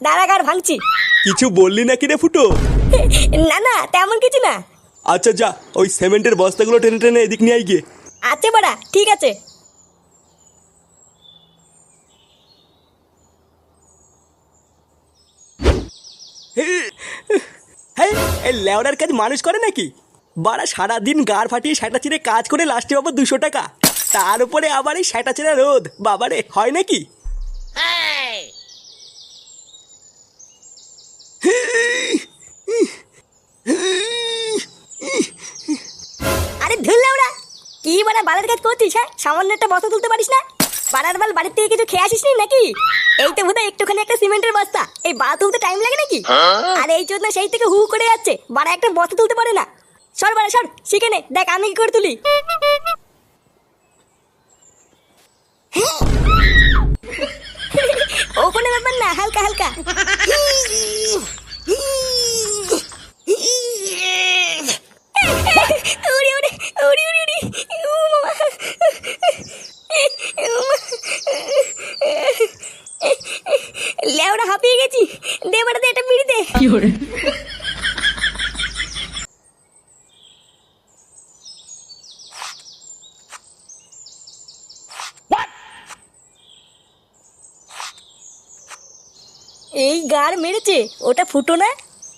দাঁড়া গাড় ভাঙছি। কিছু বললি নাকি রে ফুটো? না না তেমন কিছু না। আচ্ছা যা, ওই সিমেন্টের বস্তাগুলো টেনে টেনে এদিক নিয়ে আই গিয়ে। আচ্ছা বাড়া ঠিক আছে। হ্যাঁ, এই লেওড়ার কাজ মানুষ করে নাকি? বাড়া সারাদিন গাড় ফাটিয়ে সেটা চিরে কাজ করে লাস্টে পাবো 200 টাকা, তার উপরে আবার এই সেটা চিরা রোদ। বাবারে, হয় নাকি? আরে ধুর ওরা কি মানে বালের কাজ করছিস? হ্যাঁ, সামান্য একটা বস্তা তুলতে পারিস না? বাড়ার বাল বাড়ির থেকে কিছু খেয়ে আসিস নি নাকি? এই তো বোধহয় একটুখানি একটা সিমেন্টের বস্তা, এই বাল তুলতে টাইম লাগে নাকি? আর এই জন্য সেই থেকে হু করে যাচ্ছে, বাড়া একটা বস্তা তুলতে পারে না। সর বাড়া সর, শিখে নে, দেখ আমি কি করে তুলি। ও কোনো ব্যাপার না, হালকা হালকা। উড়ি উড়ি উড়ি উড়ি উড়ি ও মামা। লেওড়া হাঁপিয়ে গেছি, দে বাড়া দে একটা বিড়ি দে। এই গার মেরেছে, ওটা ফুটো না?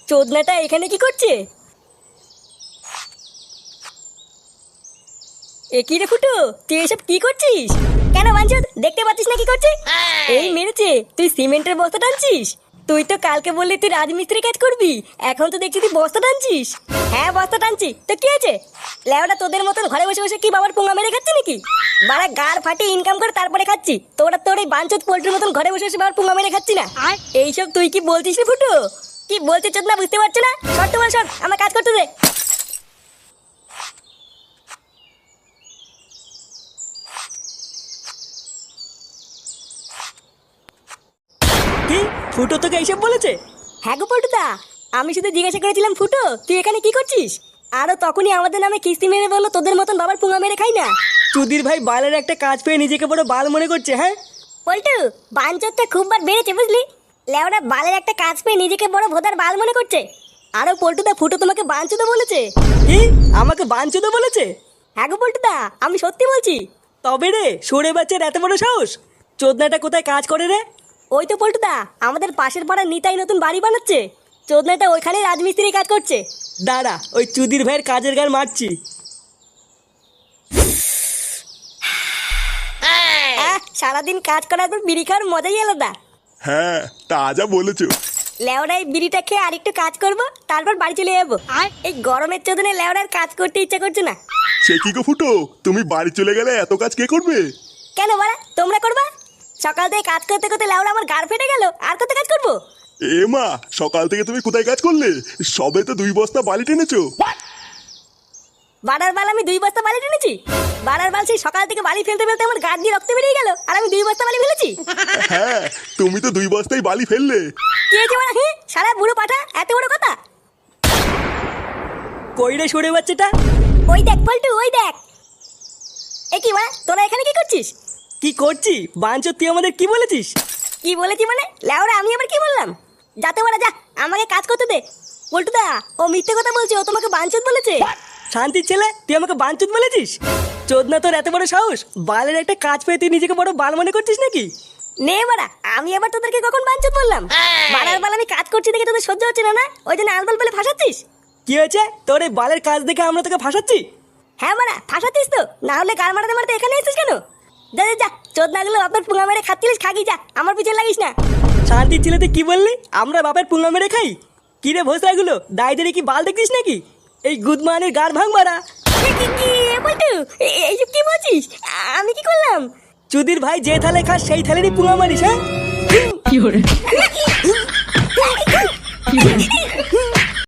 চোদনাটা এখানে কি করছে? এ কি রে ফুটো, তুই এসব কি করছিস? কেন বাঞ্চদ, দেখতে পাচ্ছিস না কি করছে? এই মেরেছে, তুই সিমেন্টের বস্তা টানছিস? তুই তো কালকে বললি তুই রাজমিস্ত্রি কাজ করবি, এখন তো দেখছি তুই বস্তা টানছিস। হ্যাঁ বস্তা টানছি, তো কি আছে? লেওটা তোদের মতন ঘরে বসে বসে কি বাবার পোঙা মেরে খাচ্ছি নাকি? বাড়া গাড় ফাটিয়ে ইনকাম করে তারপরে খাচ্ছি, তোর এই বাঞ্চদ পোল্ট্রির মতন ঘরে বসে বসে বাবার পোঙা মেরে খাচ্ছি না। এইসব তুই কি বলছিস রে ফুটো? কি বলছিস চোদনা, বুঝতে পারছো না? শর্ত বল শর্ট, আমার কাজ করতে দে। কি ফুটো তোকে এইসব বলেছে? হ্যাঁ গো পল্টুদা, আমি শুধু জিজ্ঞাসা করেছিলাম ফুটো তুই এখানে কি করছিস? আরো তখনই আমাদের নামে কিস্তি মেরে বললো তোদের মতন বাবার পুঙা মেরে খাই না। চুদির ভাই বালের একটা কাজ পেয়ে নিজেকে বড় বাল মনে করছে। হ্যাঁ পল্টু, বাঞ্চরটা খুব বার বেড়েছে বুঝলি? লেওড়া বালের একটা কাজ পেয়ে নিজেকে বড় ভোদার বাল মনে করছে। আরো পল্টুদা ফুটো তোমাকে বাঞ্চুদা বলেছে। কি, আমাকে বাঞ্চুদা বলেছে? হ্যাঁ গো পল্টুদা, আমি সত্যি বলছি। তবে রে, সরে বাচ্চার এত বড় সাহস! চোদনাটা কোথায় কাজ করে রে? ওই তো পল্টুদা, আমাদের পাশের পাড়ার নিতাই নতুন বাড়ি বানাচ্ছে, চোদনাটা ওইখানে রাজমিস্ত্রি কাজ করছে। দাঁড়া, ওই চুদির ভাইয়ের কাজের গান মারছি। সারাদিন কাজ করার পর বিড়ি খাওয়ার মজাই আলাদা। হ্যাঁ, তা যা বলেছো। লেওড়া এই বিড়িটা খেয়ে আরেকটু কাজ করবো, তারপর বাড়ি চলে যাবো। এই গরমের চোদনে লেওড়ার কাজ করতে ইচ্ছা করছে না। সে কি গো ফুটো, তুমি বাড়ি চলে গেলে এত কাজ কে করবে? কেন বাড়া, তোমরা করবা? সকাল থেকে কাজ করতে করতে লেওড়া আমার গাড় ফেটে গেল, আর কত কাজ করবো? এ মা, সকাল থেকে তুমি কোথায় কাজ করলে? সবে তো 2 বস্তা বালি টেনেছো। বাড়ার বাল আমি 2 বস্তা বালি টেনেছি? বাড়ার বাল সেই সকাল থেকে বালি ফেলতে ফেলতে আমার গাড় দিয়ে রক্ত বেরিয়ে গেল, আর আমি 2 বস্তা বালি ফেলেছি? হ্যাঁ, তুমি তো 2 বস্তাই বালি ফেললে। কি হয়েছে বাড়া? হ্যাঁ, সারা বুড়ো পাঠা, এত বড় কথা? কইরে সরে বাচ্চাটা? ওই দেখ পল্টু, ওই দেখ। এ কি বাড়া, তোরা এখানে কি করছিস? কি করছি? বাঞ্চ, তুই আমাদের কি বলেছিস? কি বলেছি মানে? লেওড়া আমি আবার কি বললাম? যাতে বাড়া যা, আমাকে কাজ করতে দে। পল্টুদা, ও মিথ্যে কথা বলছে, ও তোমাকে বাঞ্চত বলেছে। শান্তির ছেলে, তুই আমাকে বাঞ্চুত বলেছিস? চোদনা তোর এত বড় সাহস! বালের একটা কাজ পেয়ে তুই নিজেকে বড় বাল মনে করছিস নাকি? নে বাড়া, আমি আবার তোদেরকে কখন বাঞ্চত বললাম? বাড়ার বাল আমি কাজ করছি দেখে তোদের সহ্য হচ্ছে না, না ওই জন্য আলবাল বলে ফাঁসাচ্ছিস? কি হয়েছে? তোর এই বালের কাজ দেখে আমরা তোকে ফাঁসাচ্ছি? হ্যাঁ বাড়া, ফাঁসাচ্ছিস তো, না হলে গাল মারাতে মারাতে এখানে এসেছিস কেন? যা যা যা, চোদনা গুলো আপনার পুঙা মেরে খাচ্ছিলিস, খাগি যা, আমার পিছনে লাগিস না। শান্তির ছেলে, তুই কি বললি? আমরা বাপের পুঙ্গা মেরে খাই? কি রে ভোসরাগুলো, দায়ীদের কি বাল দেখছিস নাকি? এই গুদমানের গাড় ভাঙ মারা। কি বলটু, এইসব কি বলছিস? আমি কি করলাম? চুদির ভাই যে থালে খাস সেই থালেরই পুঙ্গা মারিস? হ্যাঁ,